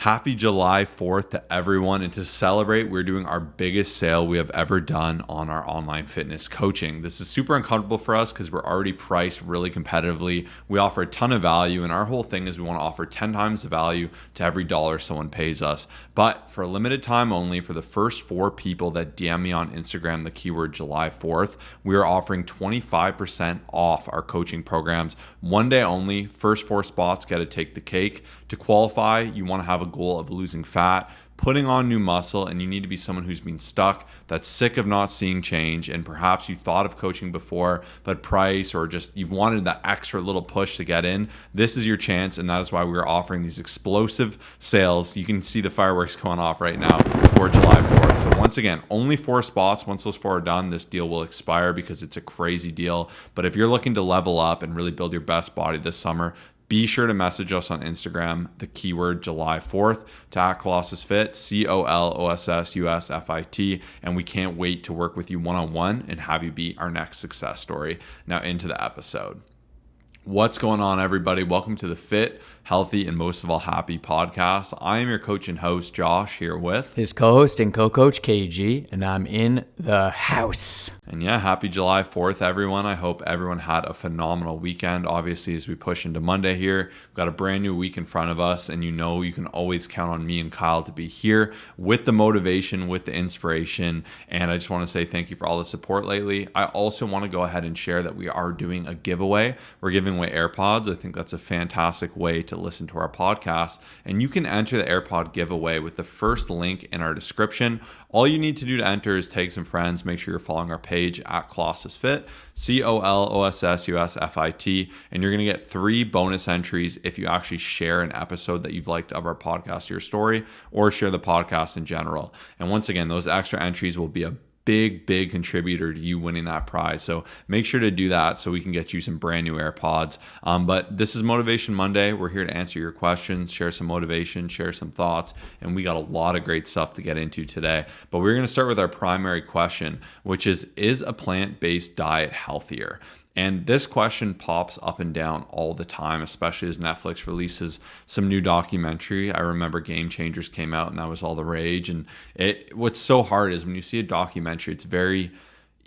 Happy July 4th to everyone. And to celebrate, we're doing our biggest sale we have ever done on our online fitness coaching. This is super uncomfortable for us because we're already priced really competitively. We offer a ton of value, and our whole thing is we want to offer 10 times the value to every dollar someone pays us. But for a limited time only, for the first 4 people that DM me on Instagram, the keyword July 4th, we are offering 25% off our coaching programs. One day only. First 4 spots get to take the cake. To qualify, you want to have a goal of losing fat, putting on new muscle, and you need to be someone who's been stuck, that's sick of not seeing change, and perhaps you thought of coaching before, but price or just you've wanted that extra little push to get in. This is your chance, and that is why we're offering these explosive sales. You can see the fireworks going off right now for July 4th. So once again, only 4 spots. Once those 4 are done, this deal will expire because it's a crazy deal. But if you're looking to level up and really build your best body this summer, be sure to message us on Instagram, the keyword July 4th, to @ColossusFit, ColossusFit, and we can't wait to work with you one-on-one and have you be our next success story. Now into the episode. What's going on, everybody? Welcome to the Fit, Healthy, and most of all Happy podcast. I am your coach and host, Josh, here with his co-host and co-coach, KG, and I'm in the house. And yeah, happy July 4th, everyone. I hope everyone had a phenomenal weekend. Obviously, as we push into Monday here, we've got a brand new week in front of us, and you know you can always count on me and Kyle to be here with the motivation, with the inspiration, and I just want to say thank you for all the support lately. I also want to go ahead and share that we are doing a giveaway. We're giving away AirPods. I think that's a fantastic way to listen to our podcast, and you can enter the AirPod giveaway with the first link in our description. All you need to do to enter is tag some friends. Make sure you're following our page at ColossusFit, ColossusFit, and you're going to get 3 bonus entries if you actually share an episode that you've liked of our podcast, your story, or share the podcast in general. And once again, those extra entries will be a big contributor to you winning that prize. So make sure to do that so we can get you some brand new AirPods. But this is Motivation Monday. We're here to answer your questions, share some motivation, share some thoughts, and we got a lot of great stuff to get into today. But we're going to start with our primary question, which is a plant-based diet healthier? And this question pops up and down all the time, especially as Netflix releases some new documentary. I remember Game Changers came out and that was all the rage. And what's so hard is when you see a documentary, it's very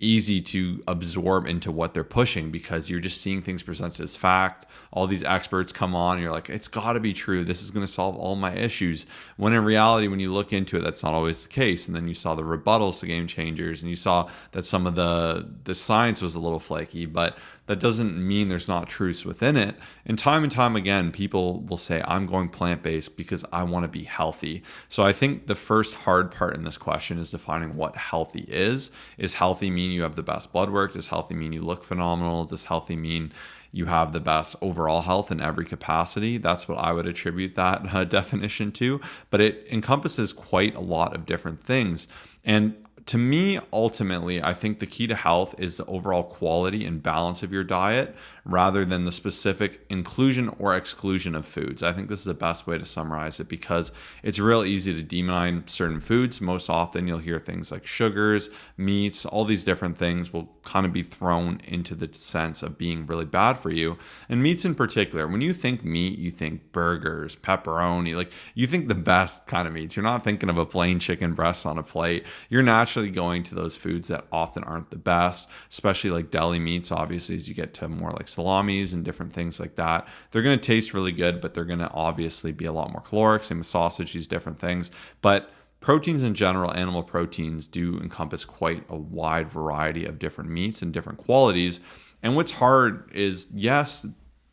easy to absorb into what they're pushing because you're just seeing things presented as fact. All these experts come on and you're like, it's got to be true. This is going to solve all my issues. When in reality, when you look into it, that's not always the case. And then you saw the rebuttals to Game Changers and you saw that some of the science was a little flaky, but that doesn't mean there's not truths within it. And time again, people will say, I'm going plant-based because I want to be healthy. So I think the first hard part in this question is defining what healthy is. Is healthy mean you have the best blood work? Does healthy mean you look phenomenal? Does healthy mean you have the best overall health in every capacity? That's what I would attribute that definition to. But it encompasses quite a lot of different things. And to me, ultimately, I think the key to health is the overall quality and balance of your diet rather than the specific inclusion or exclusion of foods. I think this is the best way to summarize it because it's real easy to demonize certain foods. Most often you'll hear things like sugars, meats, all these different things will kind of be thrown into the sense of being really bad for you. And meats in particular, when you think meat, you think burgers, pepperoni, like you think the best kind of meats. You're not thinking of a plain chicken breast on a plate. You're naturally going to those foods that often aren't the best, especially like deli meats. Obviously, as you get to more like salamis and different things like that, they're going to taste really good, but they're going to obviously be a lot more caloric. Same with sausage, these different things. But proteins in general, animal proteins do encompass quite a wide variety of different meats and different qualities. And what's hard is, yes,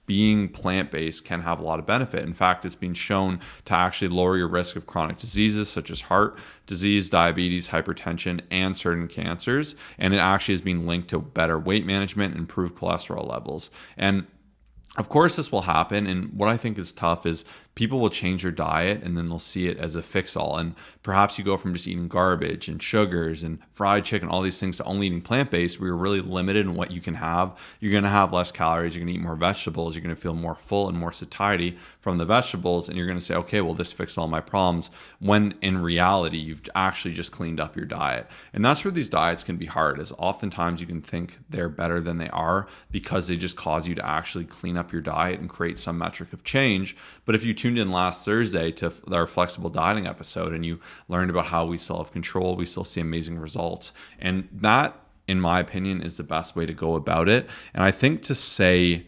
being plant-based can have a lot of benefit. In fact, it's been shown to actually lower your risk of chronic diseases such as heart disease, diabetes, hypertension, and certain cancers. And it actually has been linked to better weight management, improved cholesterol levels. And of course, this will happen. And what I think is tough is people will change their diet and then they'll see it as a fix-all. And perhaps you go from just eating garbage and sugars and fried chicken, all these things, to only eating plant-based, where you're really limited in what you can have. You're going to have less calories. You're going to eat more vegetables. You're going to feel more full and more satiety from the vegetables. And you're going to say, okay, well, this fixed all my problems. When in reality, you've actually just cleaned up your diet. And that's where these diets can be hard, is oftentimes you can think they're better than they are because they just cause you to actually clean up your diet and create some metric of change. But if you tune tuned in last Thursday to our flexible dieting episode and you learned about how we still have control, we still see amazing results. And that, in my opinion, is the best way to go about it. And I think to say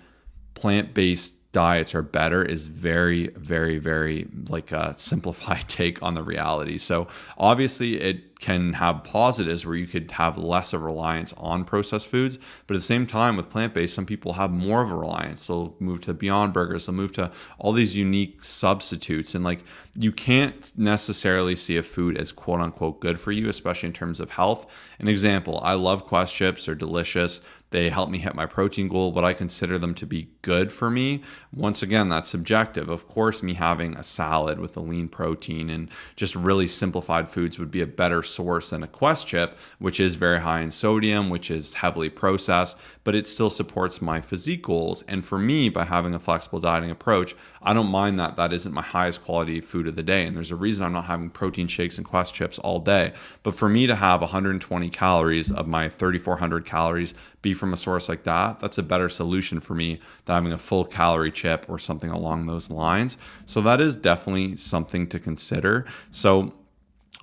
plant-based diets are better is very, very, very like a simplified take on the reality. So obviously it can have positives where you could have less of a reliance on processed foods, but at the same time with plant-based, some people have more of a reliance. They'll move to Beyond Burgers, they'll move to all these unique substitutes, and like you can't necessarily see a food as quote unquote good for you, especially in terms of health. An example, I love Quest chips, they're delicious. They help me hit my protein goal, but I consider them to be good for me. Once again, that's subjective. Of course, me having a salad with a lean protein and just really simplified foods would be a better source than a Quest chip, which is very high in sodium, which is heavily processed, but it still supports my physique goals. And for me, by having a flexible dieting approach, I don't mind that that isn't my highest quality food of the day. And there's a reason I'm not having protein shakes and Quest chips all day. But for me to have 120 calories of my 3,400 calories be from a source like that, that's a better solution for me than having a full calorie chip or something along those lines. So that is definitely something to consider. So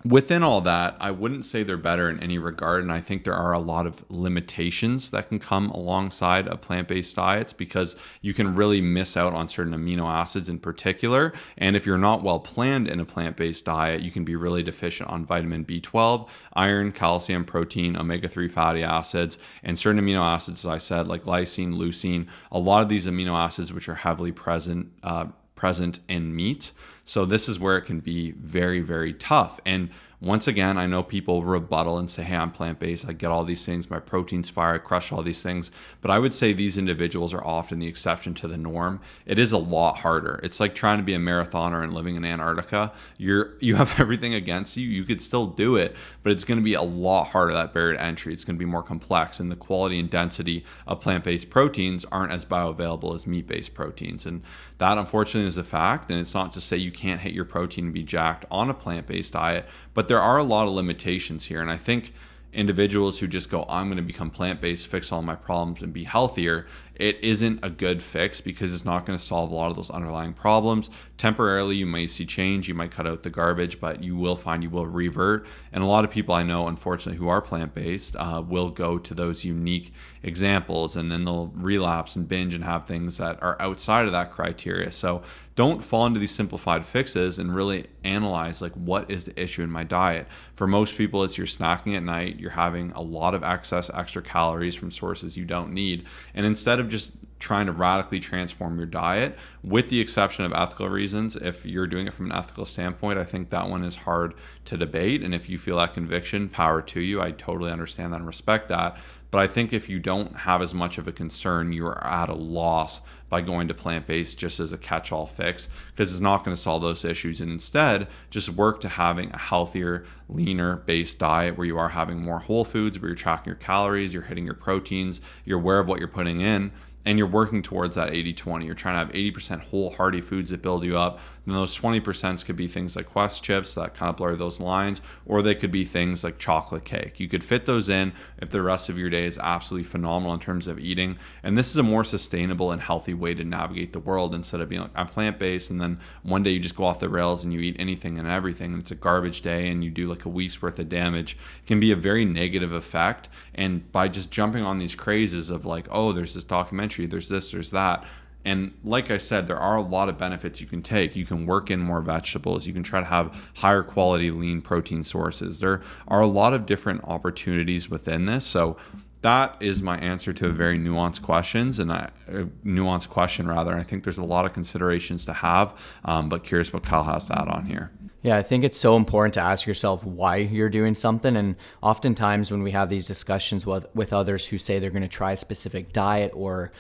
within all that, I wouldn't say they're better in any regard. And I think there are a lot of limitations that can come alongside of plant-based diets because you can really miss out on certain amino acids in particular. And if you're not well planned in a plant-based diet, you can be really deficient on vitamin B12, iron, calcium, protein, omega-3 fatty acids, and certain amino acids, as I said, like lysine, leucine, a lot of these amino acids which are heavily present in meat. So this is where it can be very, very tough. And once again, I know people rebuttal and say, hey, I'm plant-based, I get all these things, my protein's fire, I crush all these things. But I would say these individuals are often the exception to the norm. It is a lot harder. It's like trying to be a marathoner and living in Antarctica. You have everything against you. You could still do it, but it's going to be a lot harder, that barrier to entry. It's going to be more complex, and the quality and density of plant-based proteins aren't as bioavailable as meat-based proteins. And that, unfortunately, is a fact. And it's not to say you can't hit your protein and be jacked on a plant-based diet, but there are a lot of limitations here. And I think individuals who just go, I'm going to become plant-based, fix all my problems and be healthier, it isn't a good fix because it's not going to solve a lot of those underlying problems. Temporarily, you may see change, you might cut out the garbage, but you will find you will revert. And a lot of people I know, unfortunately, who are plant-based will go to those unique examples, and then they'll relapse and binge and have things that are outside of that criteria. So don't fall into these simplified fixes and really analyze, like, what is the issue in my diet? For most people, it's you're snacking at night, you're having a lot of excess extra calories from sources you don't need. And instead of just trying to radically transform your diet, with the exception of ethical reasons, if you're doing it from an ethical standpoint, I think that one is hard to debate. And if you feel that conviction, power to you. I totally understand that and respect that. But I think if you don't have as much of a concern, you're at a loss by going to plant-based just as a catch-all fix, because it's not going to solve those issues. And instead, just work to having a healthier, leaner based diet where you are having more whole foods, where you're tracking your calories, you're hitting your proteins, you're aware of what you're putting in, and you're working towards that 80-20. You're trying to have 80% whole, hearty foods that build you up. And those 20% could be things like Quest chips that kind of blur those lines, or they could be things like chocolate cake. You could fit those in if the rest of your day is absolutely phenomenal in terms of eating. And this is a more sustainable and healthy way to navigate the world, instead of being like, I'm plant-based, and then one day you just go off the rails and you eat anything and everything, and it's a garbage day and you do like a week's worth of damage. It can be a very negative effect. And by just jumping on these crazes of like, oh, there's this documentary, there's this, there's that. And like I said, there are a lot of benefits you can take. You can work in more vegetables. You can try to have higher quality lean protein sources. There are a lot of different opportunities within this. So that is my answer to a very nuanced question. And I think there's a lot of considerations to have, but curious what Kyle has to add on here. Yeah, I think it's so important to ask yourself why you're doing something. And oftentimes when we have these discussions with others who say they're going to try a specific diet or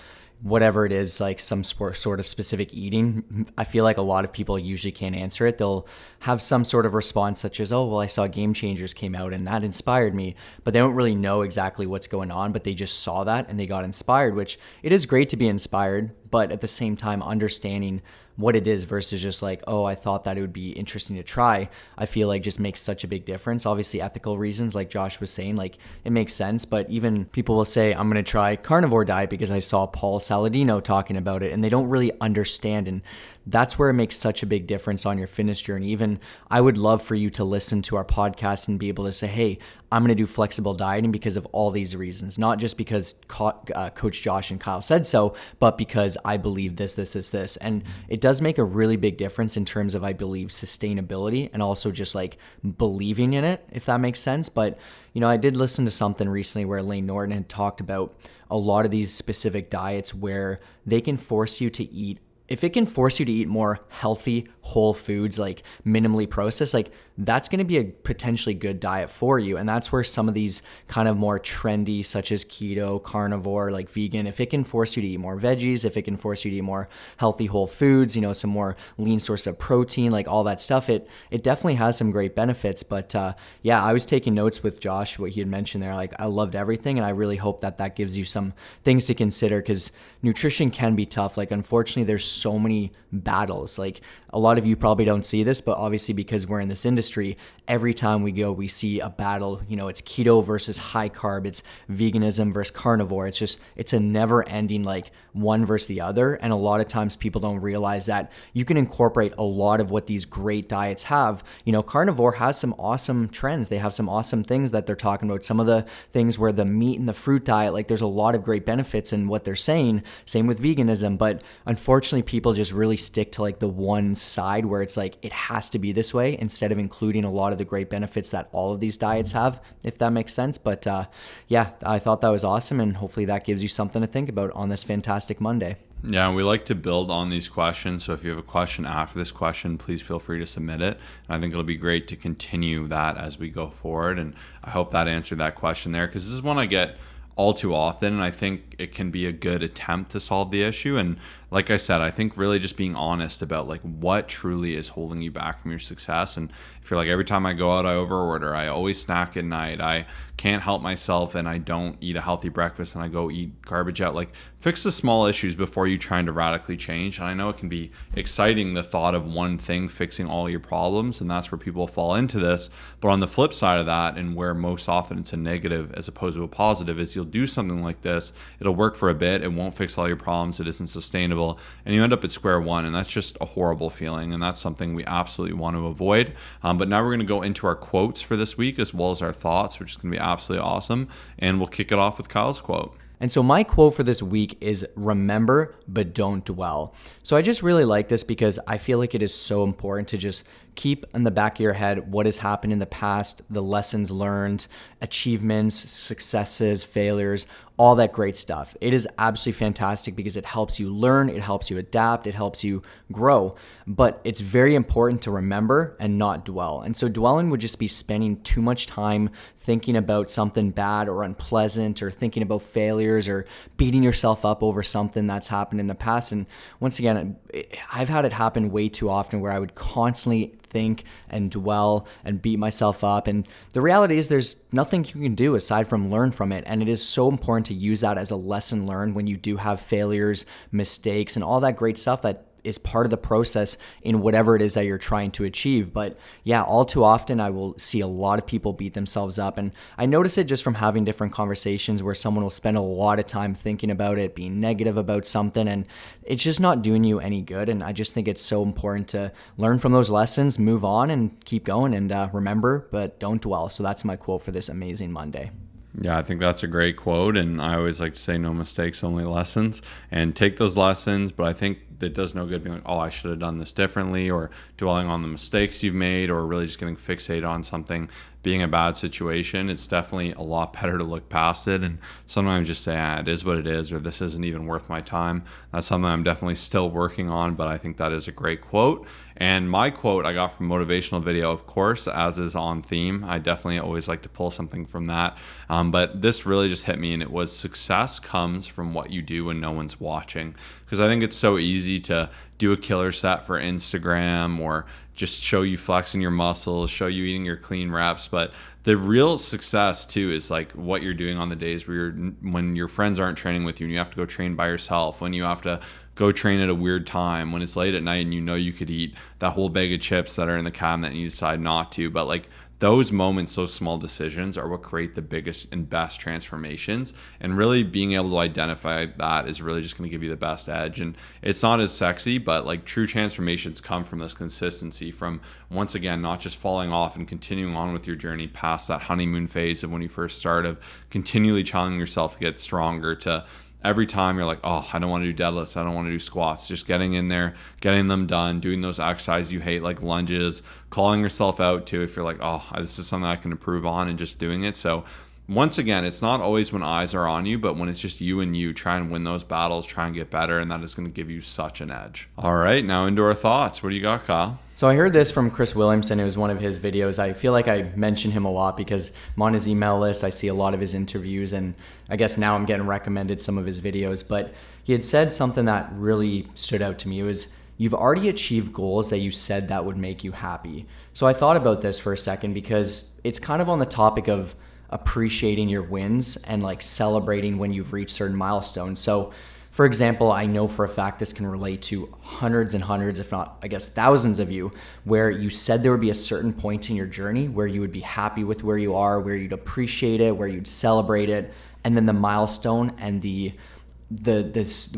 whatever it is, like some sort of specific eating, I feel like a lot of people usually can't answer it. They'll have some sort of response such as, oh, well, I saw Game Changers came out and that inspired me, but they don't really know exactly what's going on, but they just saw that and they got inspired, which it is great to be inspired, but at the same time, understanding what it is versus just like, oh, I thought that it would be interesting to try, I feel like just makes such a big difference. Obviously, ethical reasons, like Josh was saying, like it makes sense, but even people will say, I'm going to try carnivore diet because I saw Paul Saladino talking about it, and they don't really understand. And that's where it makes such a big difference on your fitness journey. Even I would love for you to listen to our podcast and be able to say, hey, I'm going to do flexible dieting because of all these reasons, not just because Coach Josh and Kyle said so, but because I believe this. And it does make a really big difference in terms of, I believe, sustainability and also just like believing in it, if that makes sense. But, I did listen to something recently where Layne Norton had talked about a lot of these specific diets where they can force you to eat. If it can force you to eat more healthy, whole foods, like minimally processed, like that's going to be a potentially good diet for you. And that's where some of these kind of more trendy, such as keto, carnivore, like vegan, if it can force you to eat more veggies, if it can force you to eat more healthy whole foods, some more lean source of protein, like all that stuff, it definitely has some great benefits. But yeah, I was taking notes with Josh, what he had mentioned there. Like I loved everything. And I really hope that gives you some things to consider, because nutrition can be tough. Like unfortunately, there's so many battles. Like a lot of you probably don't see this, but obviously because we're in this industry, every time we go, we see a battle. It's keto versus high carb, it's veganism versus carnivore. It's a never ending, like one versus the other. And a lot of times people don't realize that you can incorporate a lot of what these great diets have. Carnivore has some awesome trends. They have some awesome things that they're talking about. Some of the things where the meat and the fruit diet, like there's a lot of great benefits in what they're saying. Same with veganism. But unfortunately, people just really stick to like the one side where it's like, it has to be this way, instead of including a lot of the great benefits that all of these diets have, if that makes sense. But yeah, I thought that was awesome. And hopefully that gives you something to think about on this fantastic Monday. Yeah, we like to build on these questions. So if you have a question after this question, please feel free to submit it. And I think it'll be great to continue that as we go forward. And I hope that answered that question there, because this is one I get all too often, and I think it can be a good attempt to solve the issue. And like I said, I think really just being honest about like what truly is holding you back from your success. And if you're like, every time I go out, I overorder, I always snack at night, I can't help myself, and I don't eat a healthy breakfast, and I go eat garbage out, like fix the small issues before you trying to radically change. And I know it can be exciting, the thought of one thing fixing all your problems, and that's where people fall into this. But on the flip side of that, and where most often it's a negative as opposed to a positive, is you'll do something like this, it'll work for a bit, it won't fix all your problems, it isn't sustainable, and you end up at square one. And that's just a horrible feeling, and that's something we absolutely want to avoid. But now we're going to go into our quotes for this week, as well as our thoughts, which is going to be absolutely awesome. And we'll kick it off with Kyle's quote. And so my quote for this week is, remember, but don't dwell. So I just really like this because I feel like it is so important to just keep in the back of your head what has happened in the past, the lessons learned, achievements, successes, failures, all that great stuff. It is absolutely fantastic because it helps you learn, it helps you adapt, it helps you grow. But it's very important to remember and not dwell. And so dwelling would just be spending too much time thinking about something bad or unpleasant, or thinking about failures, or beating yourself up over something that's happened in the past. And once again, I've had it happen way too often where I would constantly think and dwell and beat myself up. And the reality is there's nothing you can do aside from learn from it. And it is so important to use that as a lesson learned when you do have failures, mistakes, and all that great stuff that is part of the process in whatever it is that you're trying to achieve. But yeah, all too often I will see a lot of people beat themselves up. And I notice it just from having different conversations where someone will spend a lot of time thinking about it, being negative about something, and it's just not doing you any good. And I just think it's so important to learn from those lessons, move on, and keep going, and remember, but don't dwell. So that's my quote for this amazing Monday. Yeah, I think that's a great quote. And I always like to say, no mistakes, only lessons. And take those lessons. But I think it does no good being like, oh, I should have done this differently, or dwelling on the mistakes you've made, or really just getting fixated on something being a bad situation. It's definitely a lot better to look past it and sometimes just say, it is what it is, or this isn't even worth my time. That's something I'm definitely still working on, but I think that is a great quote. And my quote I got from a motivational video, of course, as is on theme. I definitely always like to pull something from that. But this really just hit me, and it was, success comes from what you do when no one's watching. Because I think it's so easy to do a killer set for Instagram, or just show you flexing your muscles, show you eating your clean reps. But the real success too is like what you're doing on the days where when your friends aren't training with you and you have to go train by yourself, when you have to go train at a weird time, when it's late at night and you know you could eat that whole bag of chips that are in the cabinet and you decide not to. But like those moments, those small decisions are what create the biggest and best transformations. And really being able to identify that is really just going to give you the best edge. And it's not as sexy, but like true transformations come from this consistency, from once again, not just falling off and continuing on with your journey past that honeymoon phase of when you first start, of continually challenging yourself to get stronger, to every time you're like, oh, I don't want to do deadlifts, I don't want to do squats, just getting in there, getting them done, doing those exercises you hate like lunges, calling yourself out too if you're like, oh, this is something I can improve on, and just doing it. So once again, it's not always when eyes are on you, but when it's just you and you, try and win those battles, try and get better, and that is going to give you such an edge. All right, now into our thoughts. What do you got, Kyle? So I heard this from Chris Williamson. It was one of his videos. I feel like I mention him a lot because I'm on his email list. I see a lot of his interviews, and I guess now I'm getting recommended some of his videos. But he had said something that really stood out to me. It was, you've already achieved goals that you said that would make you happy. So I thought about this for a second because it's kind of on the topic of appreciating your wins and like celebrating when you've reached certain milestones. So for example, I know for a fact this can relate to hundreds and hundreds, if not, I guess, thousands of you, where you said there would be a certain point in your journey where you would be happy with where you are, where you'd appreciate it, where you'd celebrate it, and then the milestone and the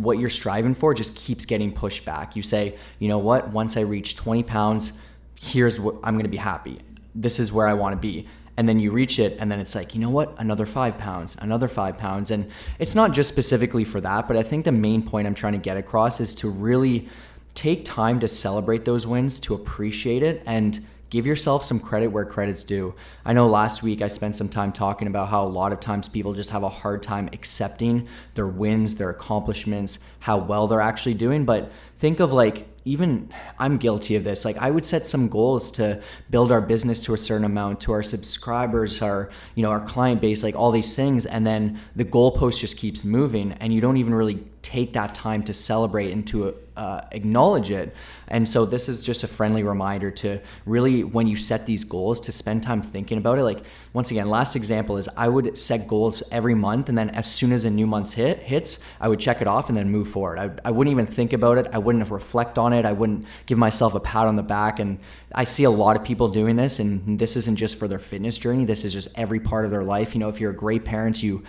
what you're striving for just keeps getting pushed back. You say, you know what, once I reach 20 pounds, here's what I'm going to be happy. This is where I want to be. And then you reach it, and then it's like, you know what, another 5 pounds, another 5 pounds. And it's not just specifically for that, but I think the main point I'm trying to get across is to really take time to celebrate those wins, to appreciate it, and give yourself some credit where credit's due. I know last week I spent some time talking about how a lot of times people just have a hard time accepting their wins, their accomplishments, how well they're actually doing. But think of like, even I'm guilty of this. Like I would set some goals to build our business to a certain amount, to our subscribers, our client base, like all these things. And then the goalpost just keeps moving and you don't even really take that time to celebrate and to acknowledge it. And so this is just a friendly reminder to really, when you set these goals, to spend time thinking about it. Like once again, last example is I would set goals every month, and then as soon as a new month hits, I would check it off and then move forward. I wouldn't even think about it. I wouldn't reflect on it. I wouldn't give myself a pat on the back. And I see a lot of people doing this, and this isn't just for their fitness journey. This is just every part of their life. If you're a great parent, you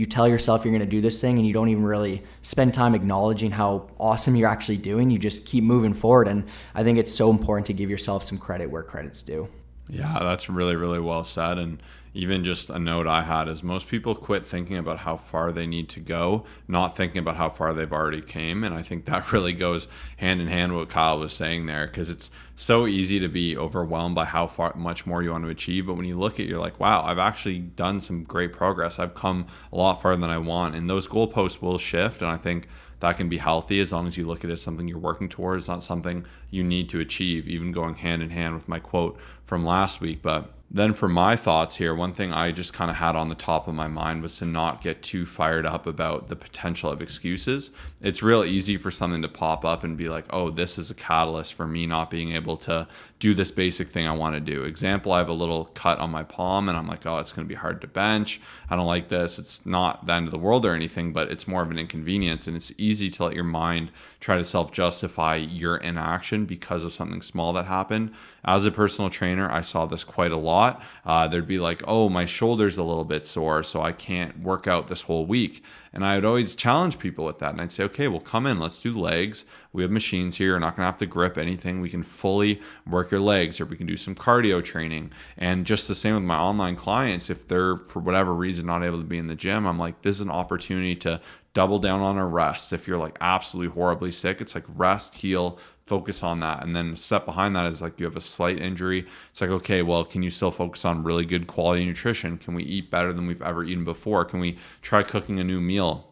tell yourself you're going to do this thing, and you don't even really spend time acknowledging how awesome you're actually doing. You just keep moving forward. And I think it's so important to give yourself some credit where credit's due. Yeah, that's really, really well said. And even just a note I had is most people quit thinking about how far they need to go, not thinking about how far they've already came. And I think that really goes hand in hand with what Kyle was saying there, because it's so easy to be overwhelmed by how much more you want to achieve. But when you look at it, you're like, wow, I've actually done some great progress. I've come a lot farther than I want. And those goalposts will shift. And I think that can be healthy as long as you look at it as something you're working towards, not something you need to achieve, even going hand in hand with my quote from last week. But then for my thoughts here, one thing I just kind of had on the top of my mind was to not get too fired up about the potential of excuses. It's real easy for something to pop up and be like, oh, this is a catalyst for me not being able to do this basic thing I want to do. Example, I have a little cut on my palm and I'm like, oh, it's going to be hard to bench. I don't like this. It's not the end of the world or anything, but it's more of an inconvenience. And it's easy to let your mind try to self-justify your inaction because of something small that happened. As a personal trainer, I saw this quite a lot. There'd be like, oh, my shoulder's a little bit sore, so I can't work out this whole week. And I would always challenge people with that. And I'd say, okay, well, come in, let's do legs. We have machines here. You're not going to have to grip anything. We can fully work your legs, or we can do some cardio training. And just the same with my online clients, if they're, for whatever reason, not able to be in the gym, I'm like, this is an opportunity to double down on a rest. If you're like absolutely horribly sick, it's like rest, heal, focus on that. And then a step behind that is like, you have a slight injury. It's like, okay, well, can you still focus on really good quality nutrition? Can we eat better than we've ever eaten before? Can we try cooking a new meal?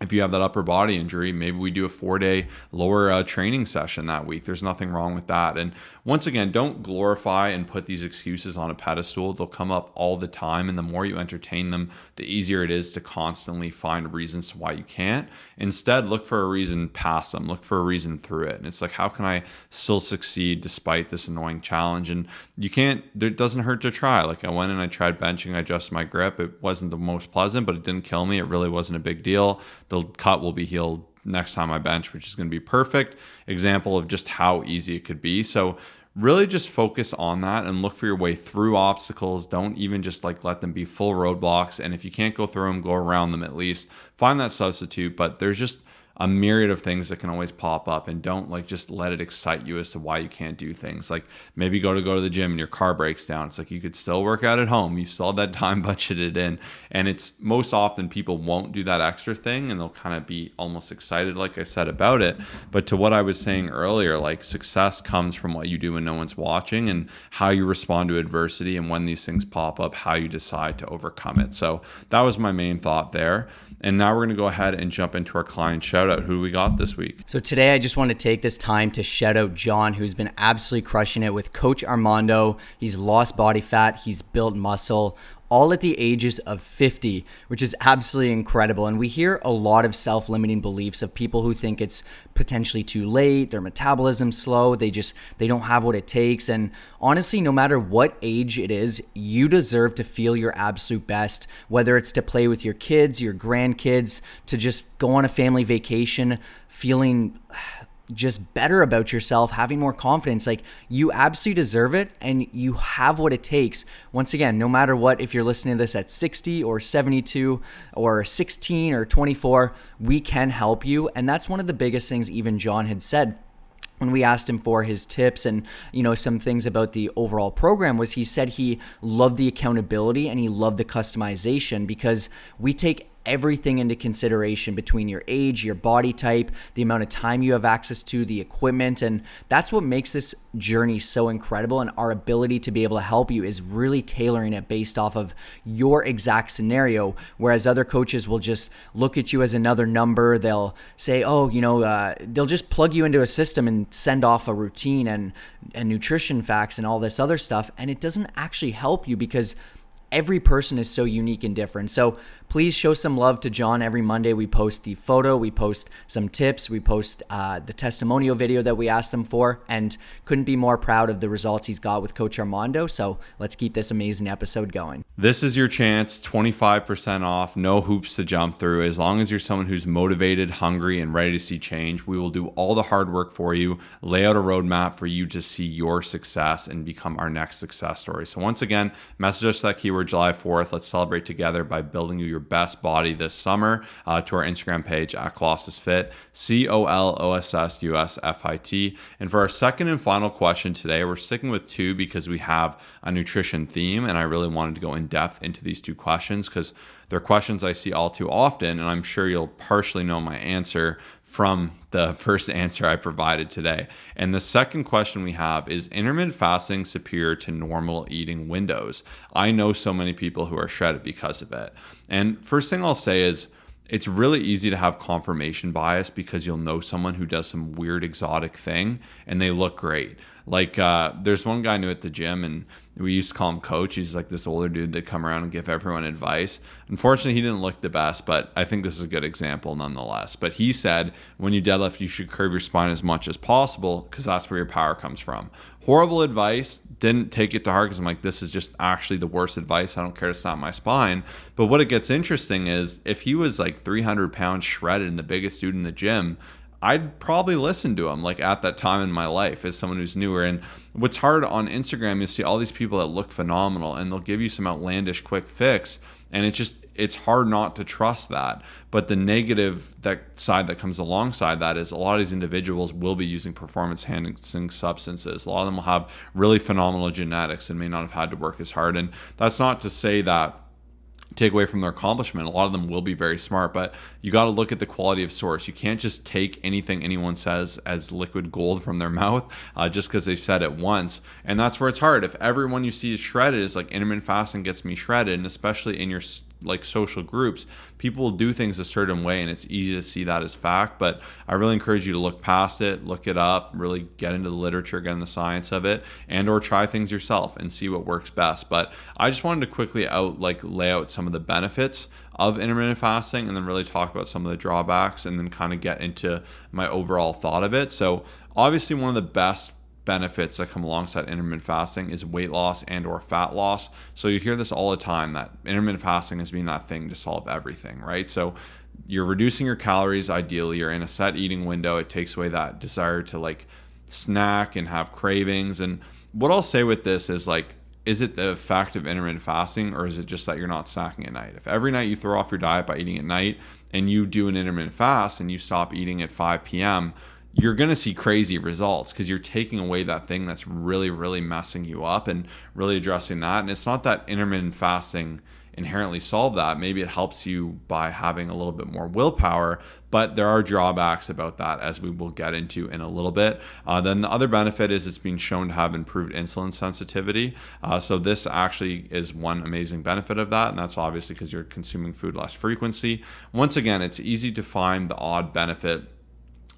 If you have that upper body injury, maybe we do a 4-day lower training session that week. There's nothing wrong with that. And once again, don't glorify and put these excuses on a pedestal. They'll come up all the time. And the more you entertain them, the easier it is to constantly find reasons to why you can't. Instead, look for a reason past them. Look for a reason through it. And it's like, how can I still succeed despite this annoying challenge? And it doesn't hurt to try. Like I went and I tried benching, I adjusted my grip. It wasn't the most pleasant, but it didn't kill me. It really wasn't a big deal. The cut will be healed next time I bench, which is going to be perfect example of just how easy it could be. So really just focus on that and look for your way through obstacles. Don't even just like let them be full roadblocks. And if you can't go through them, go around them at least. Find that substitute. But there's just a myriad of things that can always pop up, and don't like just let it excite you as to why you can't do things. Like maybe go to the gym and your car breaks down. It's like you could still work out at home. You still have that time budgeted in, and it's most often people won't do that extra thing and they'll kind of be almost excited, like I said, about it. But to what I was saying earlier, like success comes from what you do when no one's watching and how you respond to adversity, and when these things pop up, how you decide to overcome it. So that was my main thought there. And now we're going to go ahead and jump into our client shout out. Who do we got this week? So today I just want to take this time to shout out John, who's been absolutely crushing it with Coach Armando. He's lost body fat, he's built muscle, all at the ages of 50, which is absolutely incredible. And we hear a lot of self-limiting beliefs of people who think it's potentially too late, their metabolism's slow, they don't have what it takes. And honestly, no matter what age it is, you deserve to feel your absolute best, whether it's to play with your kids, your grandkids, to just go on a family vacation feeling just better about yourself, having more confidence. Like, you absolutely deserve it, and you have what it takes. Once again, no matter what, if you're listening to this at 60 or 72 or 16 or 24, we can help you. And that's one of the biggest things even John had said when we asked him for his tips and, some things about the overall program, was he said he loved the accountability and he loved the customization, because we take everything into consideration between your age, your body type, the amount of time you have access to, the equipment. And that's what makes this journey so incredible. And our ability to be able to help you is really tailoring it based off of your exact scenario. Whereas other coaches will just look at you as another number. They'll say, they'll just plug you into a system and send off a routine and nutrition facts and all this other stuff. And it doesn't actually help you, because every person is so unique and different. So please show some love to John. Every Monday we post the photo, we post some tips, we post the testimonial video that we asked him for, and couldn't be more proud of the results he's got with Coach Armando. So let's keep this amazing episode going. This is your chance, 25% off, no hoops to jump through. As long as you're someone who's motivated, hungry, and ready to see change, we will do all the hard work for you, lay out a roadmap for you to see your success and become our next success story. So once again, message us that keyword July 4th. Let's celebrate together by building you your best body this summer, to our Instagram page at ColossusFit, ColossusUSFIT. And for our second and final question today, we're sticking with two because we have a nutrition theme, and I really wanted to go in depth into these two questions because they're questions I see all too often, and I'm sure you'll partially know my answer from the first answer I provided today. And the second question we have is intermittent fasting superior to normal eating windows? I know so many people who are shredded because of it. And first thing I'll say is it's really easy to have confirmation bias because you'll know someone who does some weird exotic thing and they look great. Like there's one guy I knew at the gym, and we used to call him Coach. He's like this older dude that come around and give everyone advice. Unfortunately, he didn't look the best, but I think this is a good example nonetheless. But he said when you deadlift, you should curve your spine as much as possible because that's where your power comes from. Horrible advice. Didn't take it to heart because I'm like, this is just actually the worst advice. I don't care to snap my spine. But what it gets interesting is if he was like 300 pounds shredded and the biggest dude in the gym, I'd probably listen to him like at that time in my life as someone who's newer. And what's hard on Instagram, you see all these people that look phenomenal and they'll give you some outlandish quick fix. And it's hard not to trust that. But the negative side that comes alongside that is a lot of these individuals will be using performance-enhancing substances. A lot of them will have really phenomenal genetics and may not have had to work as hard. And that's not to say that take away from their accomplishment. A lot of them will be very smart, but you got to look at the quality of source. You can't just take anything anyone says as liquid gold from their mouth just because they've said it once. And that's where it's hard. If everyone you see is shredded, is like intermittent fasting gets me shredded, and especially in your like social groups, people will do things a certain way, and it's easy to see that as fact. But I really encourage you to look past it, look it up, really get into the literature, get in the science of it, and or try things yourself and see what works best. But I just wanted to quickly lay out some of the benefits of intermittent fasting and then really talk about some of the drawbacks and then kind of get into my overall thought of it. So obviously one of the best benefits that come alongside intermittent fasting is weight loss and or fat loss. So you hear this all the time, that intermittent fasting has been that thing to solve everything, right? So you're reducing your calories. Ideally, you're in a set eating window. It takes away that desire to like snack and have cravings. And what I'll say with this is like, is it the effect of intermittent fasting, or is it just that you're not snacking at night? If every night you throw off your diet by eating at night and you do an intermittent fast and you stop eating at 5 p.m., you're going to see crazy results because you're taking away that thing that's really, really messing you up and really addressing that. And it's not that intermittent fasting inherently solve that. Maybe it helps you by having a little bit more willpower, but there are drawbacks about that, as we will get into in a little bit. Then the other benefit is it's been shown to have improved insulin sensitivity. So this actually is one amazing benefit of that, and that's obviously because you're consuming food less frequency. Once again, it's easy to find the odd benefit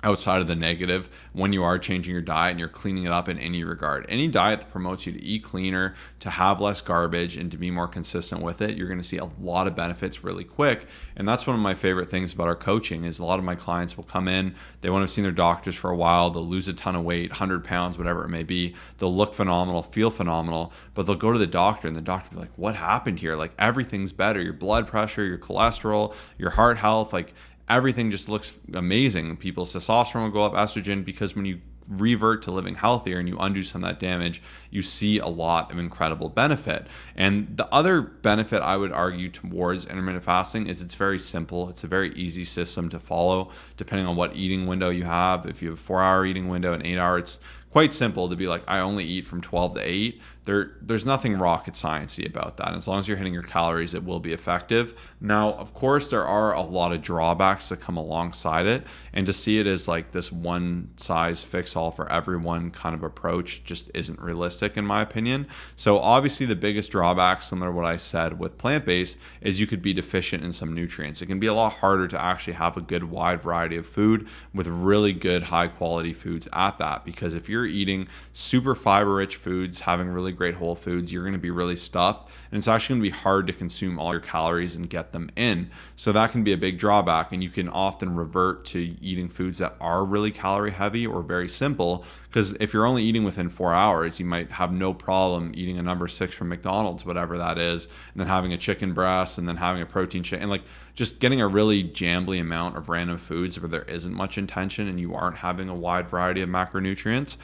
outside of the negative when you are changing your diet and you're cleaning it up in any regard. Any diet that promotes you to eat cleaner, to have less garbage, and to be more consistent with it, you're going to see a lot of benefits really quick. And that's one of my favorite things about our coaching is a lot of my clients will come in, they won't have seen their doctors for a while, they'll lose a ton of weight, 100 pounds, whatever it may be. They'll look phenomenal, feel phenomenal, but they'll go to the doctor and the doctor will be like, what happened here? Like everything's better. Your blood pressure, your cholesterol, your heart health, like everything just looks amazing. People's testosterone will go up, estrogen, because when you revert to living healthier and you undo some of that damage, you see a lot of incredible benefit. And the other benefit I would argue towards intermittent fasting is it's very simple. It's a very easy system to follow, depending on what eating window you have. If you have a 4-hour eating window, an 8-hour, it's quite simple to be like, I only eat from 12 to 8. There's nothing rocket sciencey about that. And as long as you're hitting your calories, it will be effective. Now, of course, there are a lot of drawbacks that come alongside it. And to see it as like this one size fix all for everyone kind of approach just isn't realistic in my opinion. So obviously the biggest drawback, similar to what I said with plant-based, is you could be deficient in some nutrients. It can be a lot harder to actually have a good wide variety of food with really good high quality foods at that. Because if you're eating super fiber rich foods, having really great whole foods, you're going to be really stuffed, and it's actually going to be hard to consume all your calories and get them in. So that can be a big drawback, and you can often revert to eating foods that are really calorie heavy or very simple, because if you're only eating within 4 hours, you might have no problem eating a number 6 from McDonald's, whatever that is, and then having a chicken breast and then having a protein shake, and like just getting a really jambly amount of random foods where there isn't much intention and you aren't having a wide variety of macronutrients.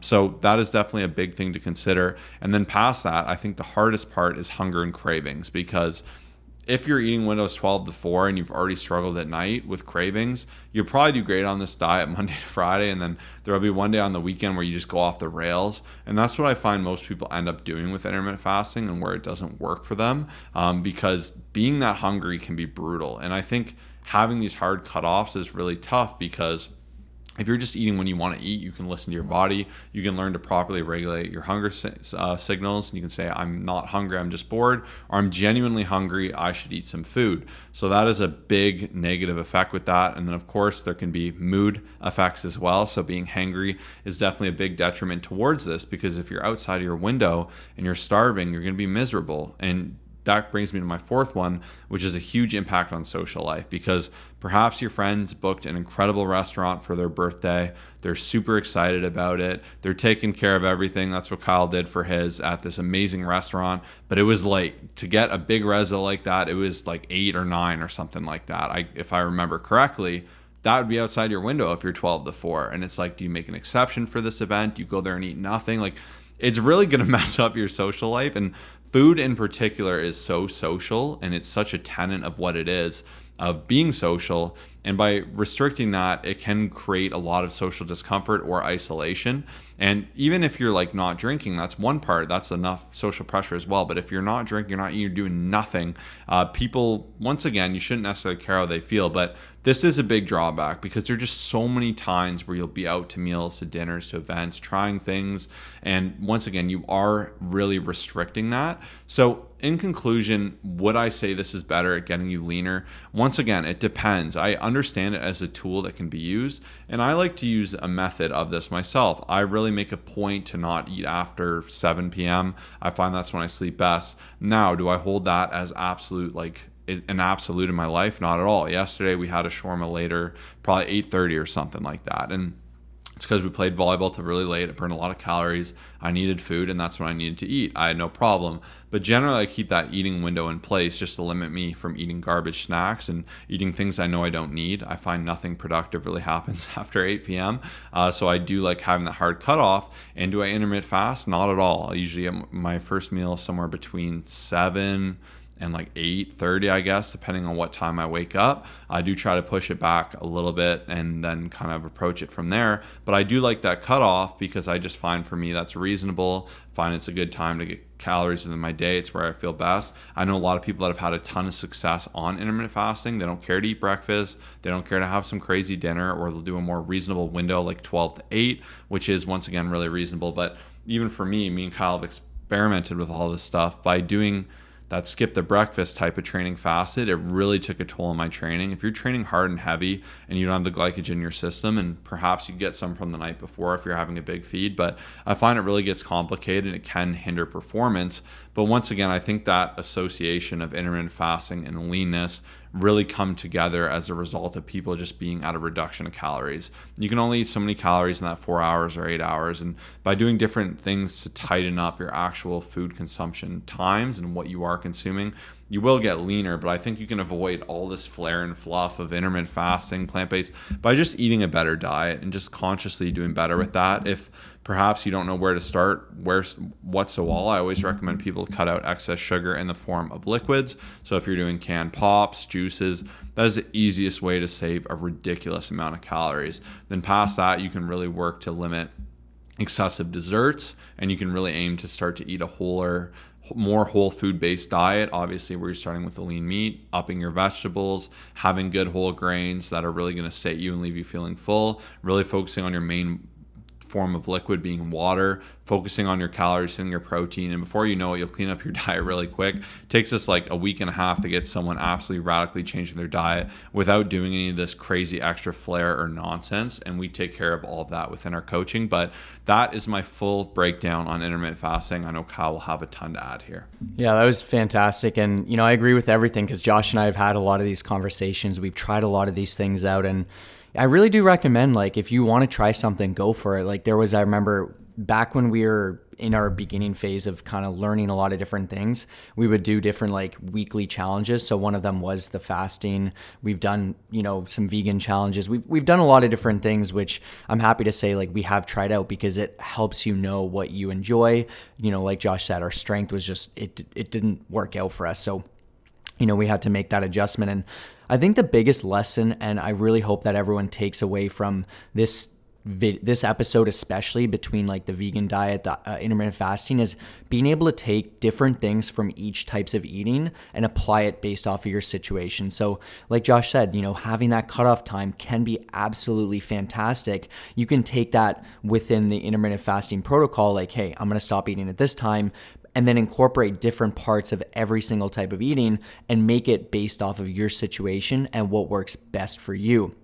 So that is definitely a big thing to consider. And then past that, I think the hardest part is hunger and cravings, because if your eating window is 12 to 4 and you've already struggled at night with cravings, you'll probably do great on this diet Monday to Friday, and then there'll be one day on the weekend where you just go off the rails. And that's what I find most people end up doing with intermittent fasting, and where it doesn't work for them, because being that hungry can be brutal. And I think having these hard cutoffs is really tough, because if you're just eating when you want to eat, you can listen to your body. You can learn to properly regulate your hunger signals. And you can say, I'm not hungry, I'm just bored, or I'm genuinely hungry, I should eat some food. So that is a big negative effect with that. And then, of course, there can be mood effects as well. So being hangry is definitely a big detriment towards this, because if you're outside of your window and you're starving, you're going to be miserable. And that brings me to my fourth one, which is a huge impact on social life, because perhaps your friends booked an incredible restaurant for their birthday. They're super excited about it. They're taking care of everything. That's what Kyle did for his at this amazing restaurant, but it was late. To get a big reso like that, it was like 8 or 9 or something like that. If I remember correctly, that would be outside your window if you're 12 to 4. And it's like, do you make an exception for this event? Do you go there and eat nothing? Like, it's really going to mess up your social life. And food in particular is so social, and it's such a tenet of what it is, of being social. And by restricting that, it can create a lot of social discomfort or isolation. And even if you're like not drinking, that's one part, that's enough social pressure as well. But if you're not drinking, you're not eating, you're doing nothing, people, once again, you shouldn't necessarily care how they feel, but this is a big drawback, because there are just so many times where you'll be out to meals, to dinners, to events, trying things. And once again, you are really restricting that. So in conclusion, would I say this is better at getting you leaner? Once again, it depends. I understand it as a tool that can be used, and I like to use a method of this myself. I really make a point to not eat after 7 p.m. I find that's when I sleep best. Now, do I hold that as absolute, like an absolute in my life? Not at all. Yesterday we had a shawarma later, probably 8:30 or something like that. And It's because we played volleyball till really late. I burned a lot of calories. I needed food, and that's what I needed to eat. I had no problem. But generally, I keep that eating window in place just to limit me from eating garbage snacks and eating things I know I don't need. I find nothing productive really happens after 8 p.m. So I do like having that hard cutoff. And do I intermittent fast? Not at all. I usually get my first meal somewhere between 7 and like 8:30, I guess, depending on what time I wake up. I do try to push it back a little bit and then kind of approach it from there. But I do like that cutoff because I just find for me that's reasonable. Find it's a good time to get calories within my day. It's where I feel best. I know a lot of people that have had a ton of success on intermittent fasting. They don't care to eat breakfast. They don't care to have some crazy dinner, or they'll do a more reasonable window like 12 to 8, which is once again really reasonable. But even for me and Kyle have experimented with all this stuff by doing that skip the breakfast type of training fasted. It really took a toll on my training. If you're training hard and heavy and you don't have the glycogen in your system, and perhaps you get some from the night before if you're having a big feed, but I find it really gets complicated and it can hinder performance. But once again, I think that association of intermittent fasting and leanness really come together as a result of people just being at a reduction of calories. You can only eat so many calories in that 4 hours or 8 hours. And by doing different things to tighten up your actual food consumption times and what you are consuming, you will get leaner. But I think you can avoid all this flair and fluff of intermittent fasting, plant-based, by just eating a better diet and just consciously doing better with that. If perhaps you don't know where to start, what's a wall, I always recommend people cut out excess sugar in the form of liquids. So if you're doing canned pops, juices, that is the easiest way to save a ridiculous amount of calories. Then past that, you can really work to limit excessive desserts, and you can really aim to start to eat more whole food based diet, obviously, where you're starting with the lean meat, upping your vegetables, having good whole grains that are really going to sate you and leave you feeling full, really focusing on your main form of liquid being water, focusing on your calories, hitting your protein, and before you know it, you'll clean up your diet really quick. It takes us like a week and a half to get someone absolutely radically changing their diet without doing any of this crazy extra flair or nonsense, and we take care of all of that within our coaching. But that is my full breakdown on intermittent fasting. I know Kyle will have a ton to add here. Yeah, that was fantastic. And, I agree with everything because Josh and I have had a lot of these conversations. We've tried a lot of these things out, and I really do recommend, like, if you want to try something, go for it. Like, I remember back when we were in our beginning phase of kind of learning a lot of different things, we would do different like weekly challenges. So one of them was the fasting. We've done, some vegan challenges. We've done a lot of different things, which I'm happy to say, like, we have tried out because it helps you know what you enjoy. Like Josh said, our strength was just, it didn't work out for us. So, we had to make that adjustment. And I think the biggest lesson, and I really hope that everyone takes away from this episode, especially between like the vegan diet, the intermittent fasting, is being able to take different things from each types of eating and apply it based off of your situation. So like Josh said, having that cutoff time can be absolutely fantastic. You can take that within the intermittent fasting protocol, like, hey, I'm going to stop eating at this time, and then incorporate different parts of every single type of eating and make it based off of your situation and what works best for you.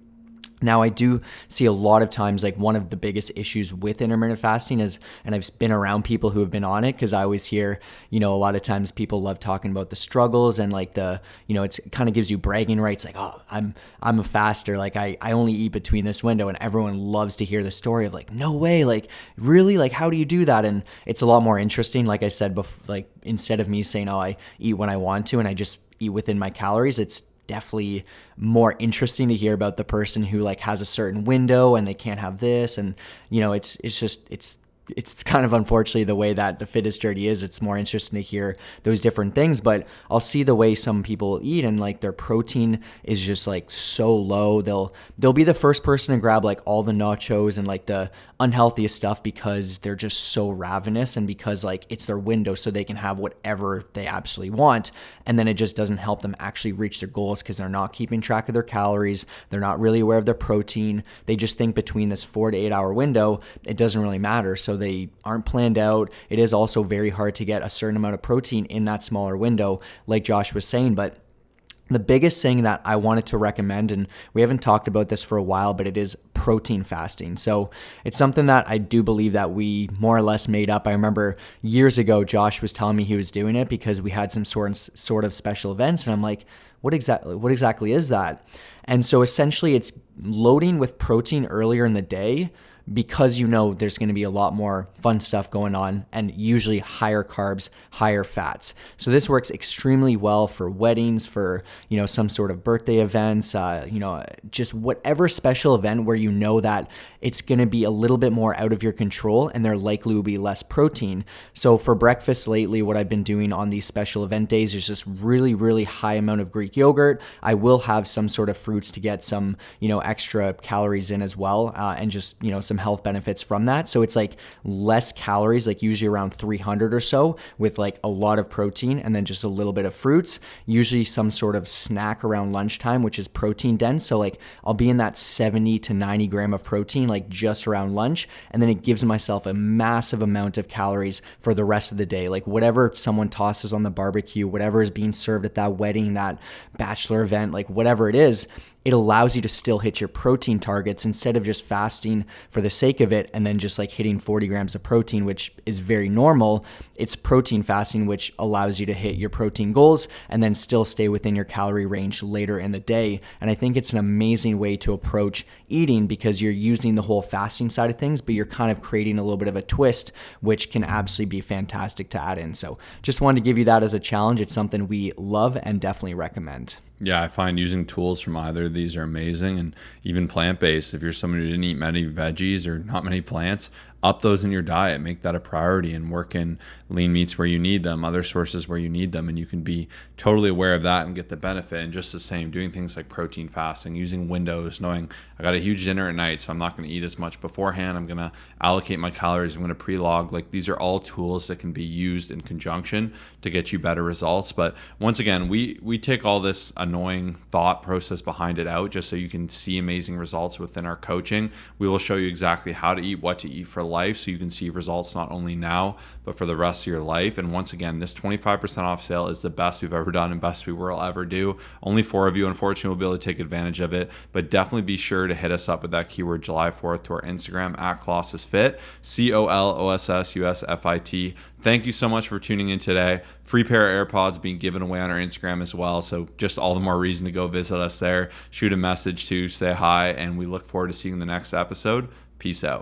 Now, I do see a lot of times, like, one of the biggest issues with intermittent fasting is, and I've been around people who have been on it, because I always hear, a lot of times people love talking about the struggles and like it kind of gives you bragging rights, like, oh, I'm a faster, like I only eat between this window, and everyone loves to hear the story of like, no way, like, really, like, how do you do that? And it's a lot more interesting, like I said before, like, instead of me saying, oh, I eat when I want to and I just eat within my calories, it's definitely more interesting to hear about the person who like has a certain window and they can't have this. And it's kind of unfortunately the way that the fitness journey is. It's more interesting to hear those different things, but I'll see the way some people eat and like their protein is just like so low. They'll be the first person to grab like all the nachos and like the unhealthiest stuff because they're just so ravenous and because like it's their window so they can have whatever they absolutely want. And then it just doesn't help them actually reach their goals because they're not keeping track of their calories. They're not really aware of their protein. They just think between this 4 to 8 hour window, it doesn't really matter. So they aren't planned out. It is also very hard to get a certain amount of protein in that smaller window, like Josh was saying. But the biggest thing that I wanted to recommend, and we haven't talked about this for a while, but it is protein fasting. So it's something that I do believe that we more or less made up. I remember years ago, Josh was telling me he was doing it because we had some sort of special events. And I'm like, what exactly is that? And so essentially it's loading with protein earlier in the day, because you know there's going to be a lot more fun stuff going on, and usually higher carbs, higher fats. So this works extremely well for weddings, for, you know, some sort of birthday events, you know, just whatever special event where you know that it's going to be a little bit more out of your control and there likely will be less protein. So for breakfast lately, what I've been doing on these special event days is just really, really high amount of Greek yogurt. I will have some sort of fruits to get some, you know, extra calories in as well, and just, you know, some health benefits from that. So it's like less calories, like usually around 300 or so, with like a lot of protein and then just a little bit of fruits, usually some sort of snack around lunchtime, which is protein dense. So like I'll be in that 70 to 90 gram of protein, like just around lunch. And then it gives myself a massive amount of calories for the rest of the day. Like whatever someone tosses on the barbecue, whatever is being served at that wedding, that bachelor event, like whatever it is, it allows you to still hit your protein targets instead of just fasting for the sake of it and then just like hitting 40 grams of protein, which is very normal. It's protein fasting, which allows you to hit your protein goals and then still stay within your calorie range later in the day. And I think it's an amazing way to approach eating because you're using the whole fasting side of things, but you're kind of creating a little bit of a twist, which can absolutely be fantastic to add in. So just wanted to give you that as a challenge. It's something we love and definitely recommend. Yeah, I find using tools from either of these are amazing, and even plant-based. If you're someone who didn't eat many veggies or not many plants, up those in your diet, make that a priority, and work in lean meats where you need them, other sources where you need them, and you can be totally aware of that and get the benefit. And just the same, doing things like protein fasting, using windows, knowing I got a huge dinner at night, so I'm not going to eat as much beforehand. I'm going to allocate my calories. I'm going to pre-log. Like, these are all tools that can be used in conjunction to get you better results. But once again, we take all this annoying thought process behind it out just so you can see amazing results within our coaching. We will show you exactly how to eat, what to eat for life, so you can see results not only now but for the rest of your life. And once again, this 25% off sale is the best we've ever done and best we will ever do. Only 4 of you unfortunately will be able to take advantage of it, but definitely be sure to hit us up with that keyword July 4th to our Instagram at ColossusFit, ColossusFit. Thank you so much for tuning in today. Free pair of AirPods being given away on our Instagram as well, so just all the more reason to go visit us there, shoot a message to say hi, and we look forward to seeing the next episode. Peace out.